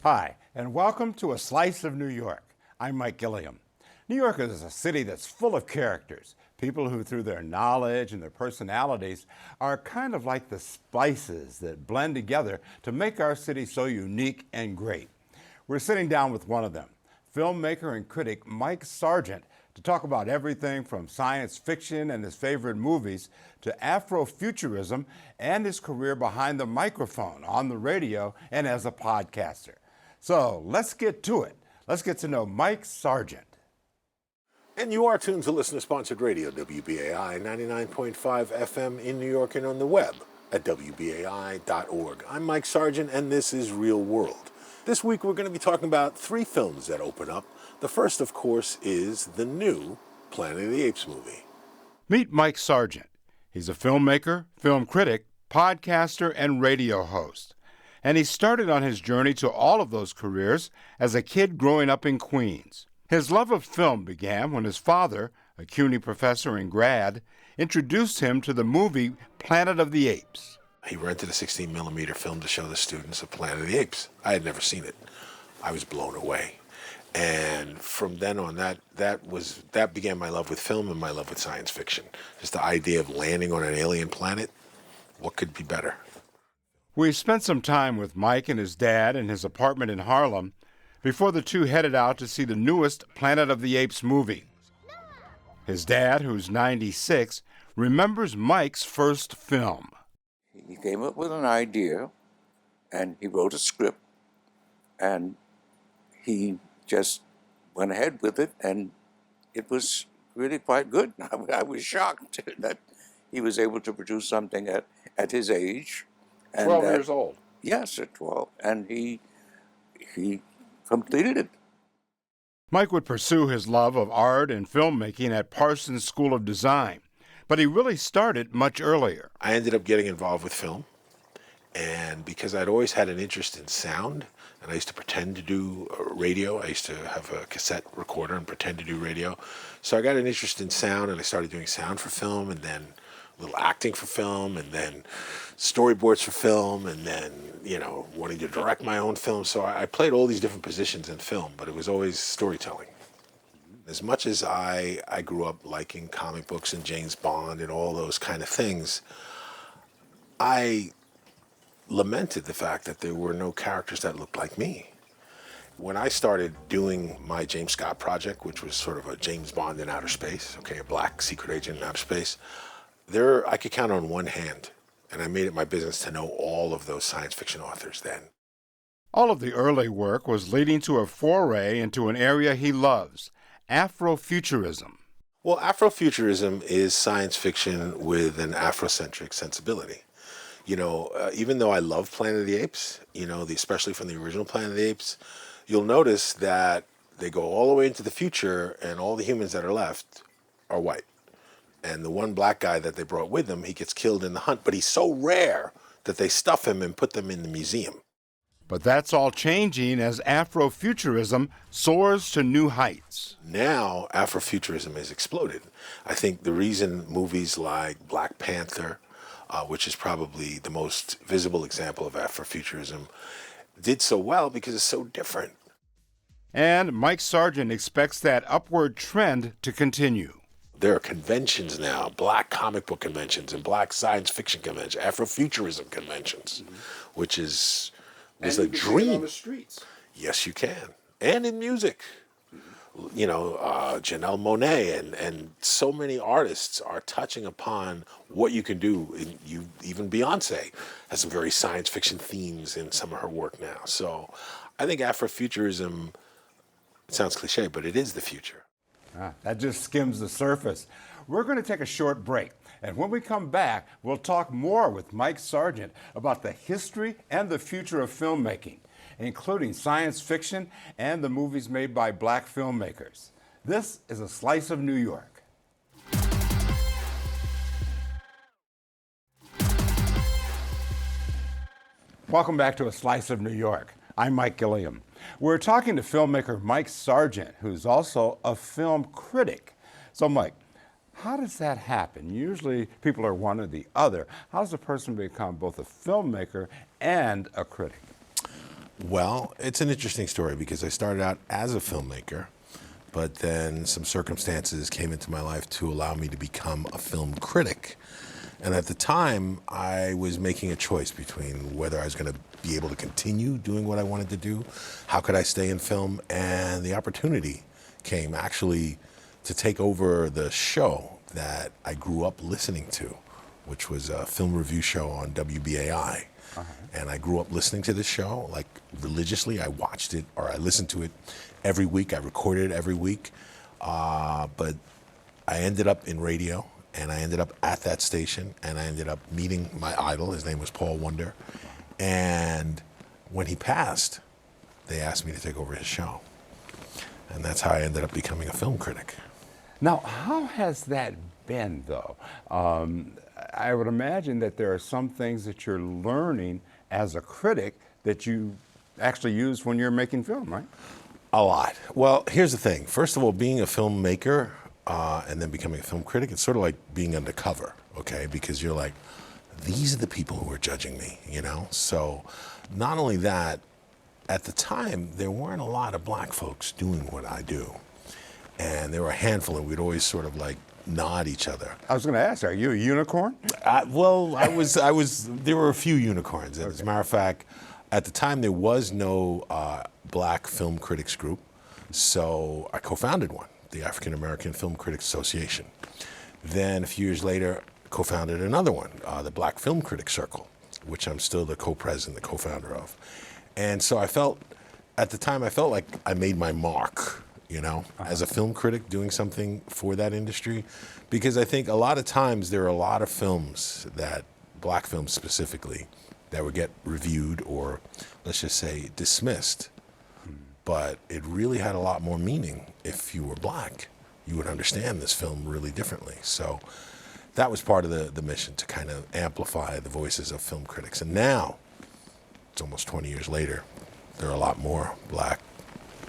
Hi, and welcome to A Slice of New York. I'm Mike Gilliam. New York is a city that's full of characters, people who through their knowledge and their personalities are kind of like the spices that blend together to make our city so unique and great. We're sitting down with one of them, filmmaker and critic Mike Sargent, to talk about everything from science fiction and his favorite movies to Afrofuturism and his career behind the microphone, on the radio, and as a podcaster. So let's get to it. Let's get to know Mike Sargent. And you are tuned to listener-sponsored radio, WBAI 99.5 FM in New York and on the web at WBAI.org. I'm Mike Sargent, and this is Real World. This week we're going to be talking about 3 films that open up. The first, of course, is the new Planet of the Apes movie. Meet Mike Sargent. He's a filmmaker, film critic, podcaster, and radio host. And he started on his journey to all of those careers as a kid growing up in Queens. His love of film began when his father, a CUNY professor and grad, introduced him to the movie Planet of the Apes. He rented a 16mm film to show the students of Planet of the Apes. I had never seen it. I was blown away. And from then on, that began my love with film and my love with science fiction. Just the idea of landing on an alien planet, what could be better? We spent some time with Mike and his dad in his apartment in Harlem before the two headed out to see the newest Planet of the Apes movie. His dad, who's 96, remembers Mike's first film. He came up with an idea, and he wrote a script, and he just went ahead with it, and it was really quite good. I was shocked that he was able to produce something at his age. And 12 years old. Yes, at 12. And he completed it. Mike would pursue his love of art and filmmaking at Parsons School of Design, but he really started much earlier. I ended up getting involved with film, and because I'd always had an interest in sound, and I used to pretend to do radio. I used to have a cassette recorder and pretend to do radio. So I got an interest in sound, and I started doing sound for film, and then a little acting for film, and then storyboards for film, and then, wanting to direct my own film. So I played all these different positions in film, but it was always storytelling. As much as I grew up liking comic books and James Bond and all those kind of things, I lamented the fact that there were no characters that looked like me. When I started doing my James Scott project, which was sort of a James Bond in outer space, a black secret agent in outer space, I could count on one hand, and I made it my business to know all of those science fiction authors then. All of the early work was leading to a foray into an area he loves, Afrofuturism. Well, Afrofuturism is science fiction with an Afrocentric sensibility. Even though I love Planet of the Apes, especially from the original Planet of the Apes, you'll notice that they go all the way into the future and all the humans that are left are white. And the one black guy that they brought with them, he gets killed in the hunt, but he's so rare that they stuff him and put them in the museum. But that's all changing as Afrofuturism soars to new heights. Now, Afrofuturism has exploded. I think the reason movies like Black Panther, which is probably the most visible example of Afrofuturism, did so well because it's so different. And Mike Sargent expects that upward trend to continue. There are conventions now, black comic book conventions and black science fiction conventions, Afrofuturism conventions, which was a dream. On the streets. Yes, you can. And in music. Janelle Monáe and so many artists are touching upon what you can do. Even Beyonce has some very science fiction themes in some of her work now. So I think Afrofuturism, it sounds cliche, but it is the future. That just skims the surface. We're going to take a short break. And when we come back, we'll talk more with Mike Sargent about the history and the future of filmmaking, including science fiction and the movies made by black filmmakers. This is A Slice of New York. Welcome back to A Slice of New York. I'm Mike Gilliam. We're talking to filmmaker Mike Sargent, who's also a film critic. So, Mike, how does that happen? Usually people are one or the other. How does a person become both a filmmaker and a critic? Well, it's an interesting story because I started out as a filmmaker, but then some circumstances came into my life to allow me to become a film critic. And at the time, I was making a choice between whether I was going to be able to continue doing what I wanted to do, how could I stay in film, and the opportunity came actually to take over the show that I grew up listening to, which was a film review show on WBAI. And I grew up listening to this show, like religiously. I watched it, or I listened to it every week. I recorded it every week. But I ended up in radio, and I ended up at that station, and I ended up meeting my idol. His name was Paul Wonder. And when he passed, they asked me to take over his show. And that's how I ended up becoming a film critic. Now, how has that been, though? I would imagine that there are some things that you're learning as a critic that you actually use when you're making film, right? A lot. Well, here's the thing. First of all, being a filmmaker and then becoming a film critic, it's sort of like being undercover, okay? Because you're like, these are the people who are judging me, you know? So not only that, at the time, there weren't a lot of black folks doing what I do. And there were a handful, and we'd always sort of like nod each other. I was going to ask, are you a unicorn? Well, I was. There were a few unicorns. And as a matter of fact, at the time there was no black film critics group, so I co-founded one, the African American Film Critics Association. Then a few years later, co-founded another one, the Black Film Critics Circle, which I'm still the co-president, the co-founder of. And so I felt, at the time, I felt like I made my mark, you know, as a film critic doing something for that industry. Because I think a lot of times there are a lot of films that, black films specifically, that would get reviewed or, let's just say, dismissed. But it really had a lot more meaning if you were black. You would understand this film really differently. So that was part of the mission, to kind of amplify the voices of film critics. And now, it's almost 20 years later, there are a lot more black,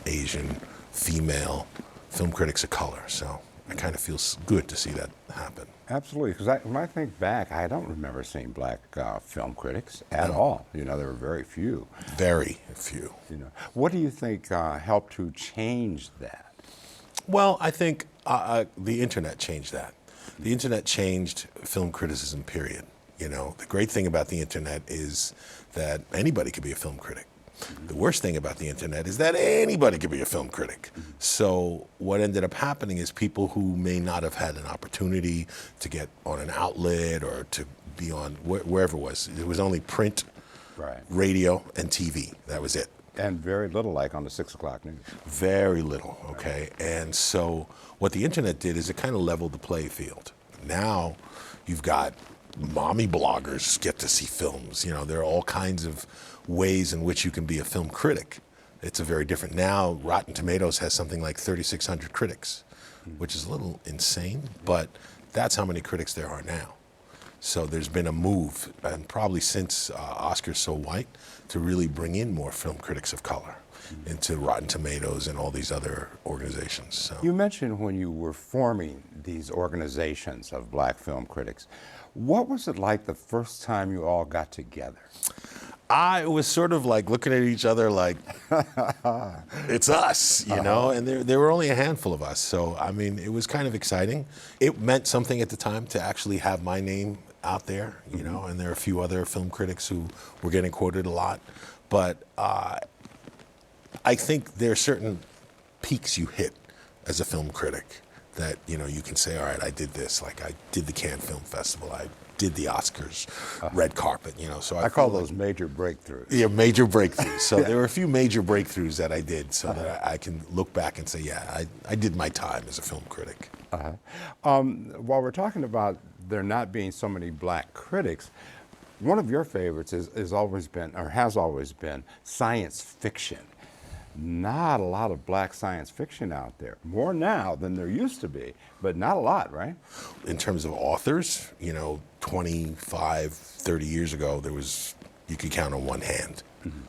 Asian, female film critics of color. So it kind of feels good to see that happen. Absolutely, because when I think back, I don't remember seeing black film critics at all. You know, there were very few. Very few. You know, what do you think helped to change that? Well, I think the internet changed that. The internet changed film criticism, period. You know, the great thing about the internet is that anybody could be a film critic. The worst thing about the internet is that anybody could be a film critic. So what ended up happening is people who may not have had an opportunity to get on an outlet or to be on wherever it was only print, Right. radio, and TV. That was it. And very little like on the 6 o'clock news. Very little, okay? And so what the internet did is it kind of leveled the play field. Now you've got mommy bloggers get to see films. You know, there are all kinds of ways in which you can be a film critic. It's a very different. Now Rotten Tomatoes has something like 3,600 critics, which is a little insane, but that's how many critics there are now. So there's been a move, and probably since Oscars So White, to really bring in more film critics of color into Rotten Tomatoes and all these other organizations. So. You mentioned when you were forming these organizations of black film critics. What was it like the first time you all got together? It was sort of like looking at each other like, it's us, you know? And there were only a handful of us. So, I mean, it was kind of exciting. It meant something at the time to actually have my name out there, you know? And there are a few other film critics who were getting quoted a lot. But I think there are certain peaks you hit as a film critic that, you know, you can say, all right, I did this. Like I did the Cannes Film Festival. I did the Oscars red carpet, you know. So I call those major breakthroughs. Yeah, major breakthroughs. So there were a few major breakthroughs that I did so that I can look back and say, yeah, I did my time as a film critic. While we're talking about there not being so many black critics, one of your favorites is always been, or has always been, science fiction. Not a lot of black science fiction out there. More now than there used to be, but not a lot, right? In terms of authors, you know, 25, 30 years ago, there was You could count on one hand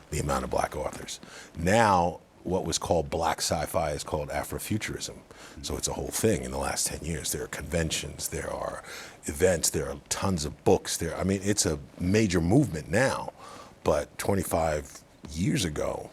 the amount of black authors. Now, what was called black sci-fi is called Afrofuturism. So it's a whole thing in the last 10 years. There are conventions, there are events, there are tons of books. I mean, it's a major movement now. But 25 years ago,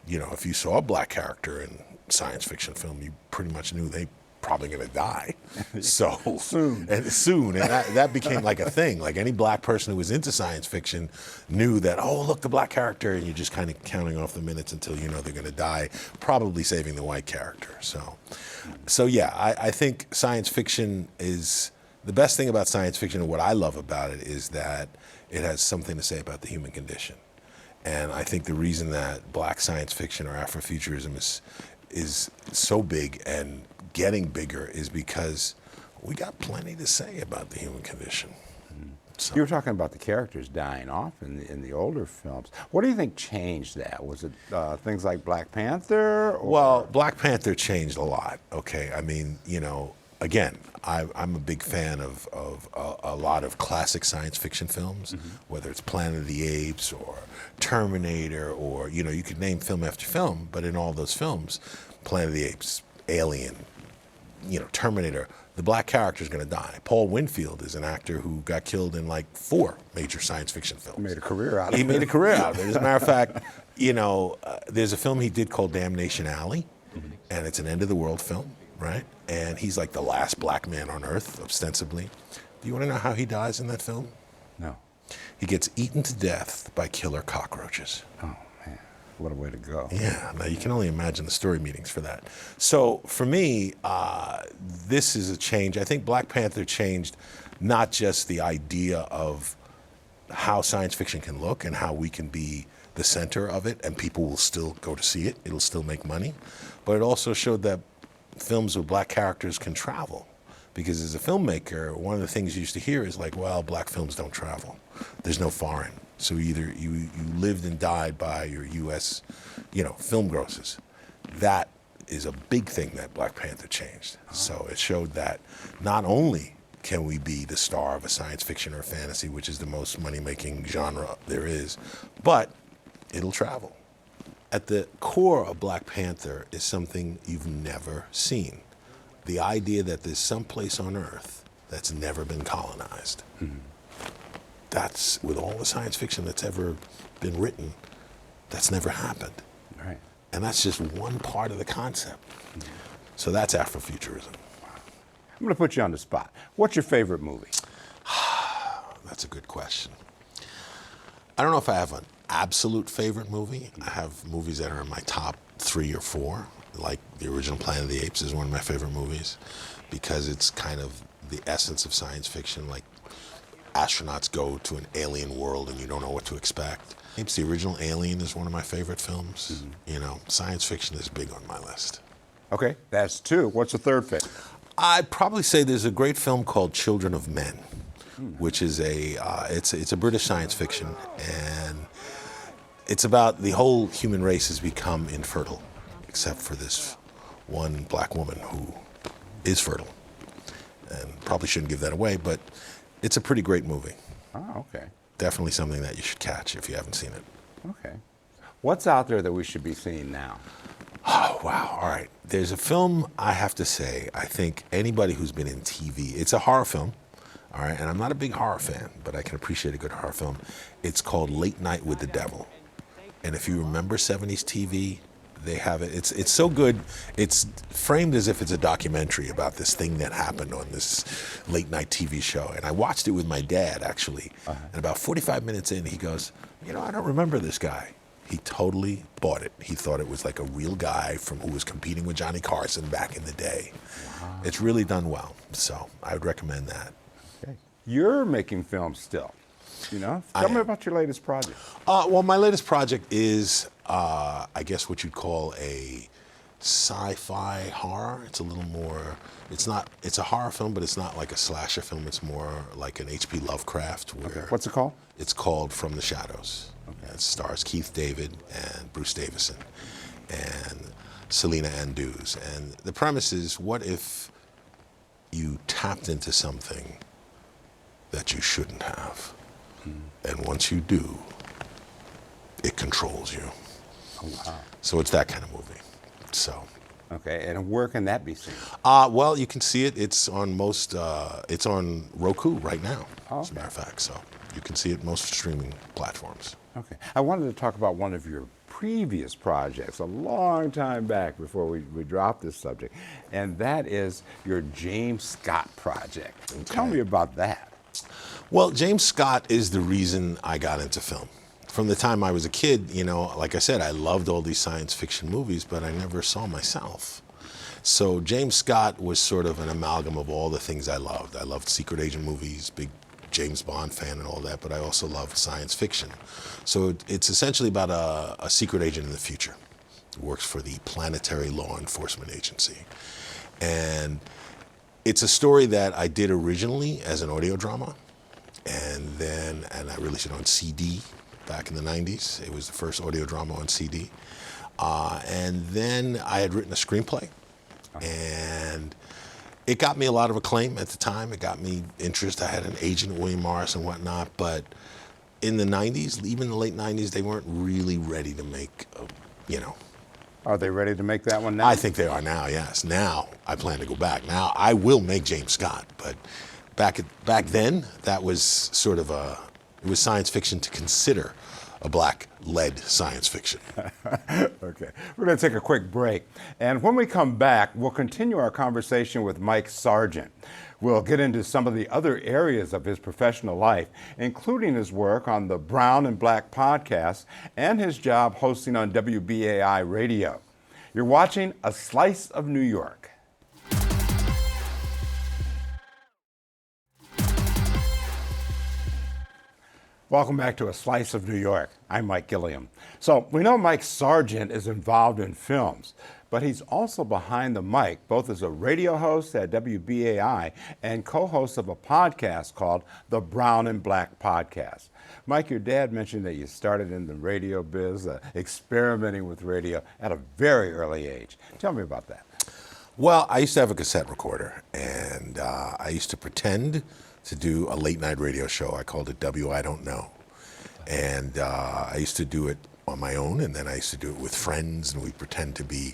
you know, if you saw a black character in science fiction film, you pretty much knew they probably going to die. So soon, and that became like a thing. Like any black person who was into science fiction knew that, oh, look, the black character, and you're just kind of counting off the minutes until you know they're going to die, probably saving the white character. So yeah, I think science fiction is the best thing about science fiction, and what I love about it is that it has something to say about the human condition. And I think the reason that black science fiction or Afrofuturism is so big and getting bigger is because we got plenty to say about the human condition. So. You were talking about the characters dying off in the older films. What do you think changed that? Was it things like Black Panther? Or? Well, Black Panther changed a lot. Okay, I mean, you know, again, I'm a big fan of a lot of classic science fiction films, whether it's Planet of the Apes or Terminator, or, you know, you could name film after film, but in all those films, Planet of the Apes, Alien, you know, Terminator, the black character is going to die. Paul Winfield is an actor who got killed in like 4 major science fiction films. He made a career out of it. He made a career out of it. As a matter of fact, you know, there's a film he did called Damnation Alley, and it's an end of the world film, right? And he's like the last black man on Earth, ostensibly. Do you want to know how he dies in that film? No. He gets eaten to death by killer cockroaches. Oh, man. What a way to go. Yeah, now you can only imagine the story meetings for that. So for me, this is a change. I think Black Panther changed not just the idea of how science fiction can look and how we can be the center of it and people will still go to see it, it'll still make money, but it also showed that films with black characters can travel. Because as a filmmaker, one of the things you used to hear is like, well, black films don't travel. There's no foreign. So either you lived and died by your U.S., you know, film grosses. That is a big thing that Black Panther changed. So it showed that not only can we be the star of a science fiction or fantasy, which is the most money-making genre there is, but it'll travel. At the core of Black Panther is something you've never seen. The idea that there's some place on Earth that's never been colonized. That's, with all the science fiction that's ever been written, that's never happened. Right. And that's just one part of the concept. So that's Afrofuturism. I'm going to put you on the spot. What's your favorite movie? That's a good question. I don't know if I have an absolute favorite movie. I have movies that are in my top 3 or 4. Like the original Planet of the Apes is one of my favorite movies because it's kind of the essence of science fiction. Like astronauts go to an alien world and you don't know what to expect. It's the original Alien is one of my favorite films. You know, science fiction is big on my list. Okay, that's 2. What's the third favorite? I'd probably say there's a great film called Children of Men, which is it's a British science fiction, and it's about the whole human race has become infertile, except for this one black woman who is fertile. And probably shouldn't give that away, but it's a pretty great movie. Oh, okay. Definitely something that you should catch if you haven't seen it. Okay. What's out there that we should be seeing now? Oh, wow. All right. There's a film, I have to say, I think anybody who's been in TV, it's a horror film, all right? And I'm not a big horror fan, but I can appreciate a good horror film. It's called Late Night with the Devil. And if you remember 70s TV, they have it. It's so good. It's framed as if it's a documentary about this thing that happened on this late night TV show. And I watched it with my dad, actually. And about 45 minutes in, he goes, you know, I don't remember this guy. He totally bought it. He thought it was like a real guy who was competing with Johnny Carson back in the day. Wow. It's really done well. So I would recommend that. Okay. You're making films still. You know, tell me about your latest project. Well, my latest project is, I guess, what you'd call a sci-fi horror. It's a little more. It's a horror film, but it's not like a slasher film. It's more like an H.P. Lovecraft. Where What's it called? It's called From the Shadows. Okay. It stars Keith David and Bruce Davison and Selena Andrews. And the premise is, what if you tapped into something that you shouldn't have? And once you do, it controls you. Oh, wow. So it's that kind of movie. So. Okay, and where can that be seen? Well, you can see it. It's on it's on Roku right now, Oh, as a matter of fact. So you can see it most streaming platforms. Okay. I wanted to talk about one of your previous projects a long time back before we dropped this subject, and that is your James Scott project. Tell me about that. Well, James Scott is the reason I got into film. From the time I was a kid, like I said, I loved all these science fiction movies, but I never saw myself. So James Scott was sort of an amalgam of all the things I loved. I loved secret agent movies, big James Bond fan and all that, but I also loved science fiction. So it's essentially about a secret agent in the future who works for the Planetary Law Enforcement Agency. And it's a story that I did originally as an audio drama, and I released it on CD back in the 90s. It was the first audio drama on CD. And then I had written a screenplay, and it got me a lot of acclaim at the time. It got me interest. I had an agent, William Morris and whatnot, but in the 90s, even the late 90s, they weren't really ready to make, Are they ready to make that one now? I think they are now, yes. Now I plan to go back. Now I will make James Scott, but back then, that was sort of it was science fiction to consider a black-led science fiction. Okay, we're going to take a quick break. And when we come back, we'll continue our conversation with Mike Sargent. We'll get into some of the other areas of his professional life, including his work on the Brown and Black podcast and his job hosting on WBAI radio. You're watching A Slice of New York. Welcome back to A Slice of New York. I'm Mike Gilliam. So we know Mike Sargent is involved in films, but he's also behind the mic, both as a radio host at WBAI and co-host of a podcast called the Brown and Black Podcast. Mike, your dad mentioned that you started in the radio biz, experimenting with radio at a very early age. Tell me about that. Well, I used to have a cassette recorder, and I used to pretend to do a late night radio show. I called it W I Don't Know. And I used to do it on my own, and then I used to do it with friends, and we'd pretend to be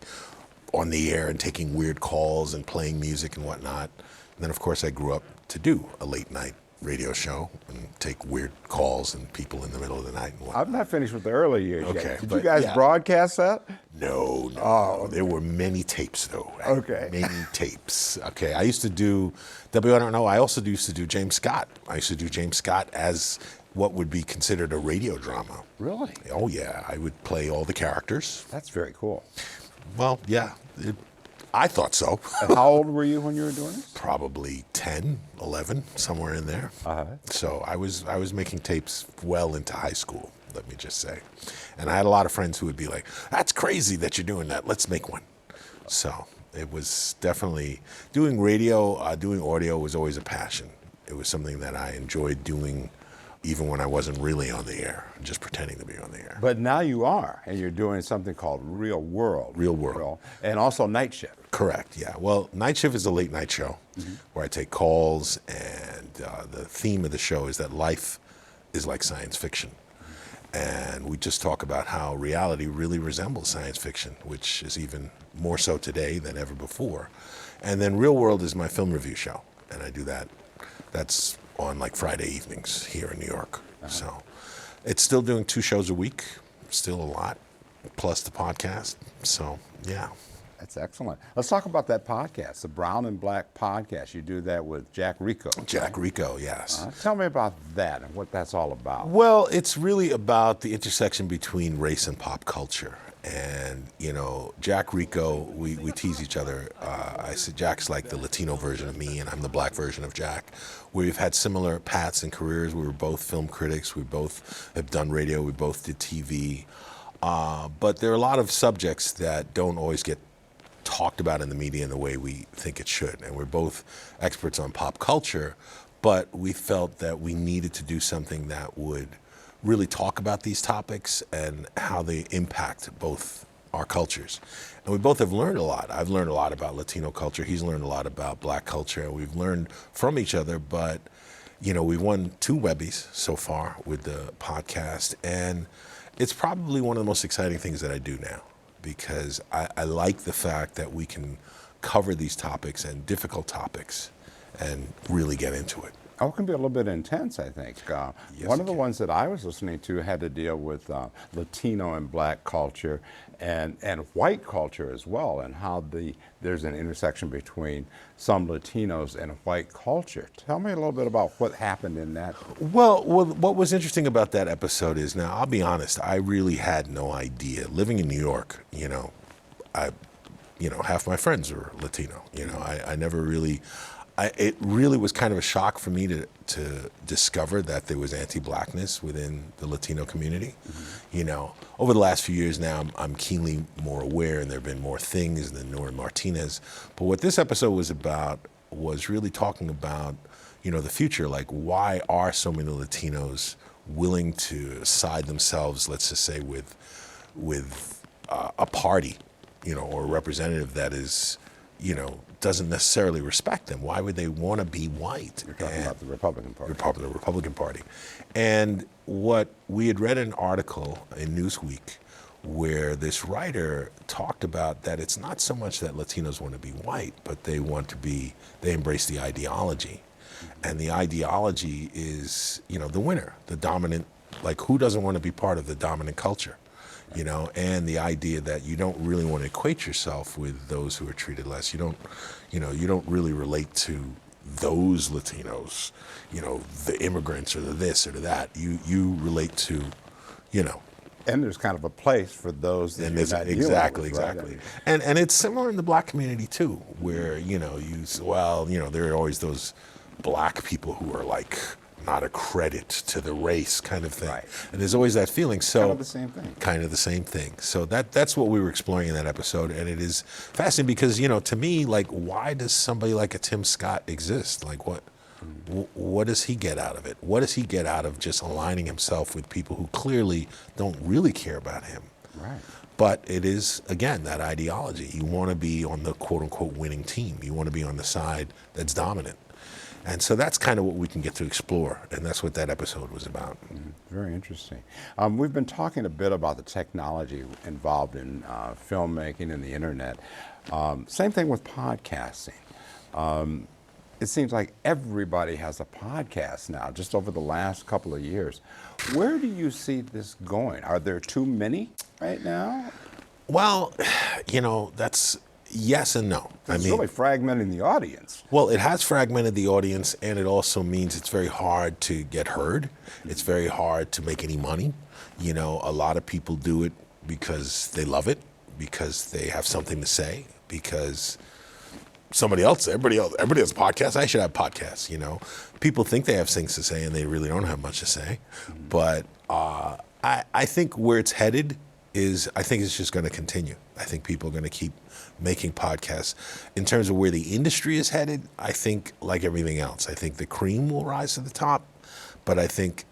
on the air and taking weird calls and playing music and whatnot. And then, of course, I grew up to do a late night radio show and take weird calls and people in the middle of the night and whatnot. I'm not finished with the early years Okay, yet. Did but you guys yeah. broadcast that? No. Oh, there were many tapes, though. Okay. Many tapes. Okay, I used to do W I Don't Know. I also used to do James Scott. I used to do James Scott as what would be considered a radio drama. Really? Oh, yeah. I would play all the characters. That's very cool. Well, yeah. I thought so. And how old were you when you were doing this? Probably 10, 11, somewhere in there. So I was making tapes well into high school, let me just say. And I had a lot of friends who would be like, "That's crazy that you're doing that. Let's make one." So it was definitely, doing radio, doing audio was always a passion. It was something that I enjoyed doing even when I wasn't really on the air, just pretending to be on the air. But now you are, and you're doing something called Real World. Real World. And also Night Shift. Correct, yeah. Well, Night Shift is a late night show where I take calls, and the theme of the show is that life is like science fiction. And we just talk about how reality really resembles science fiction, which is even more so today than ever before. And then Real World is my film review show, and I do that. That's on like Friday evenings here in New York. So it's still doing 2 shows a week, still a lot, plus the podcast. So, yeah. That's excellent. Let's talk about that podcast, the Brown and Black Podcast. You do that with Jack Rico. Jack Rico, yes. Tell me about that and what that's all about. Well, it's really about the intersection between race and pop culture. And, Jack Rico, we tease each other. I said Jack's like the Latino version of me, and I'm the black version of Jack. We've had similar paths and careers. We were both film critics. We both have done radio. We both did TV. But there are a lot of subjects that don't always get talked about in the media in the way we think it should. And we're both experts on pop culture, but we felt that we needed to do something that would really talk about these topics and how they impact both our cultures. And we both have learned a lot. I've learned a lot about Latino culture. He's learned a lot about black culture. We've learned from each other, but we won 2 Webbies so far with the podcast, and it's probably one of the most exciting things that I do now, because I like the fact that we can cover these topics and difficult topics and really get into it. Oh, it can be a little bit intense, I think. Yes, One it of the can. ones that I was listening to had to deal with Latino and black culture and white culture as well, and how there's an intersection between some Latinos and white culture. Tell me a little bit about what happened in that. Well, what was interesting about that episode is, now I'll be honest, I really had no idea. Living in New York, half my friends were Latino. I never really, it really was kind of a shock for me to discover that there was anti-blackness within the Latino community. Over the last few years now, I'm keenly more aware, and there have been more things than Nora Martinez. But what this episode was about was really talking about, the future. Like, why are so many Latinos willing to side themselves, let's just say, with a party, or a representative that is, doesn't necessarily respect them? Why would they want to be white? You're talking about the Republican Party. The Republican Party. And what we had read an article in Newsweek where this writer talked about that it's not so much that Latinos want to be white, but they embrace the ideology. And the ideology is, the winner, the dominant, like, who doesn't want to be part of the dominant culture? And the idea that you don't really want to equate yourself with those who are treated less. You don't really relate to those Latinos, the immigrants or the this or the that. You relate to, And there's kind of a place for those that and you're there's not dealing with, right? exactly. And it's similar in the black community too, where, there are always those black people who are like not a credit to the race kind of thing. Right. And there's always that feeling. So Kind of the same thing. Kind of the same thing. So that's what we were exploring in that episode. And it is fascinating because, to me, like, why does somebody like a Tim Scott exist? Like, what does he get out of it? What does he get out of just aligning himself with people who clearly don't really care about him? Right. But it is, again, that ideology. You want to be on the quote-unquote winning team. You want to be on the side that's dominant. And so that's kind of what we can get to explore, and that's what that episode was about. Very interesting. We've been talking a bit about the technology involved in filmmaking and the internet. Same thing with podcasting. It seems like everybody has a podcast now, just over the last couple of years. Where do you see this going? Are there too many right now? Well, that's yes and no. It's really fragmenting the audience. Well, it has fragmented the audience, and it also means it's very hard to get heard. It's very hard to make any money. A lot of people do it because they love it, because they have something to say, because everybody else has podcasts. I should have podcasts. People think they have things to say, and they really don't have much to say. But I think where it's headed is, I think it's just going to continue. I think people are going to keep making podcasts. In terms of where the industry is headed, I think, like everything else, I think the cream will rise to the top, but I think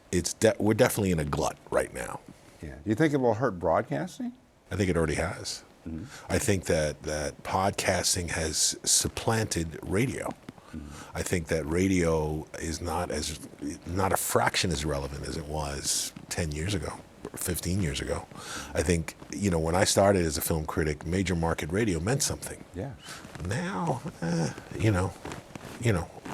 we're definitely in a glut right now. Yeah. Do you think it will hurt broadcasting? I think it already has. Mm-hmm. I think that podcasting has supplanted radio. Mm-hmm. I think that radio is not a fraction as relevant as it was 10 years ago. 15 years ago. I think, when I started as a film critic, major market radio meant something. Yeah. Now,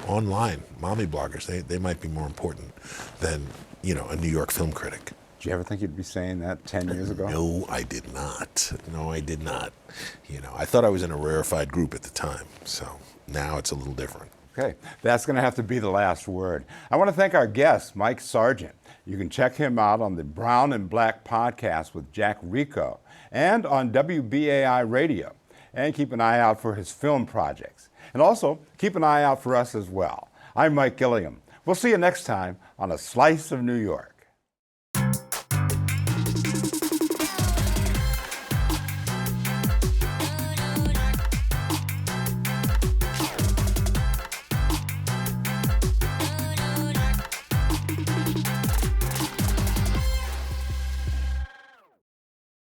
online, mommy bloggers, they might be more important than, a New York film critic. Did you ever think you'd be saying that 10 years ago? No, I did not. I thought I was in a rarefied group at the time. So now it's a little different. Okay, that's going to have to be the last word. I want to thank our guest, Mike Sargent. You can check him out on the Brown and Black podcast with Jack Rico and on WBAI Radio. And keep an eye out for his film projects. And also, keep an eye out for us as well. I'm Mike Gilliam. We'll see you next time on A Slice of New York.